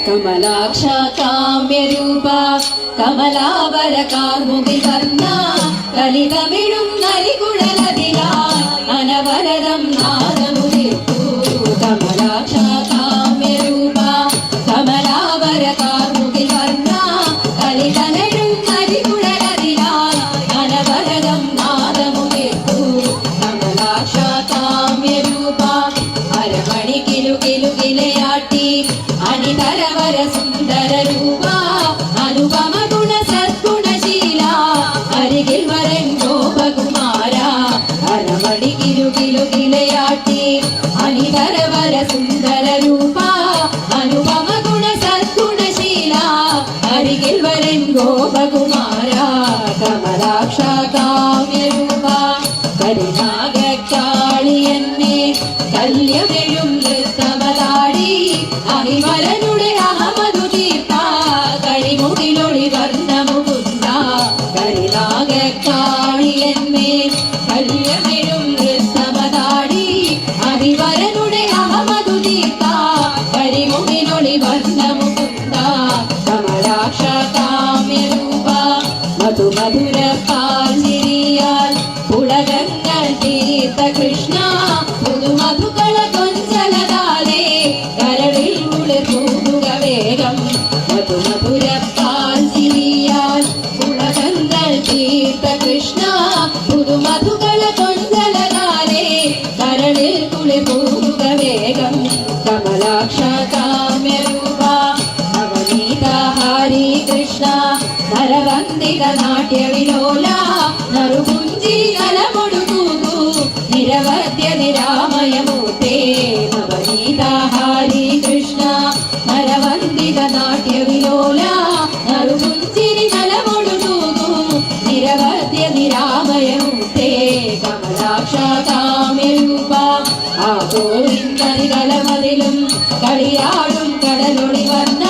കമലാക്ഷ കാമ്യരൂപ കമലാവര കാർമുകിൽ വർണ്ണ കലിതമിഴും നരികുഴലതിലായി അനവരതം നാദമുദിർത്തു. കമലാക്ഷ കാമ്യരൂപ കമലാവര കാർമുകിൽ വർണ്ണ കലിതമിഴും നരികുഴലതിലായി അനവരതം നാദമുദിർത്തു. കമലാക്ഷ കാമ്യരൂപ അരമണി കിലുകിലുകിലയാട്ടി അനിതരവര സുന്ദര രൂപ അനുപമ ഗുണ സദ്ഗുണശീല അരികിൽ വരൻ ഗോപകുമാര. അരമണി കിലുകിലുകിലയാട്ടി അനിതരവര സുന്ദര രൂപ അനുപമ ഗുണ സദ്ഗുണശീല അരികിൽ വരൻ ഗോപകുമാര. കമലാക്ഷ കാമ്യരൂപ കരിനാഗക്കാളിയന്നെ കല്യമെഴും നൃത്തമതാടി അഹിവരനുടെ അഹമതു തീർത്ത കരിമുകിലൊളി വർണ്ണമുകുന്ദ. കരിനാഗക്കാളിയന്നെ കല്യമെഴും നൃത്തമതാടി അഹിവരനുടെ അഹമതു തീർത്ത കരിമുകിലൊളി വർണ്ണമുകുന്ദ. കമലാക്ഷ കാമ്യരൂപ മധുമധുര പാൽചിരിയാൽ പുളകങ്ങൾ തീർത്ത കൃഷ്ണ പുതുമധുക്കള കൊഞ്ചലതാലേ കരളിൽ കുളിർകൂടുക വേഗം. മധുമധുര പാൽചിരിയാൽ പുളകങ്ങൾ തീർത്ത കൃഷ്ണ പുതുമധുക്കള കൊഞ്ചലതാലേ കരളിൽ കുളിർകൂടുക വേഗം. കമലാക്ഷ കാമ്യരൂപ നവനീത ഹരി കൃഷ്ണ നരവന്ദിത നാട്യവിലോല നറുപുഞ്ചി കലമൊടുകൂകു നിരവധ്യ നിരാമയമൂർത്തേ. നവനീത ഹരി കൃഷ്ണ നരവന്ദിത നാട്യവിലോല നറുപുഞ്ചിരി കലമൊടുകൂകു നിരവധ്യ നിരാമയമൂർത്തേ. കമലാക്ഷ കാമ്യരൂപ ആ ഗോവിന്ദ കലമതിലും കളിയാടും കടലൊളി വർണ്ണ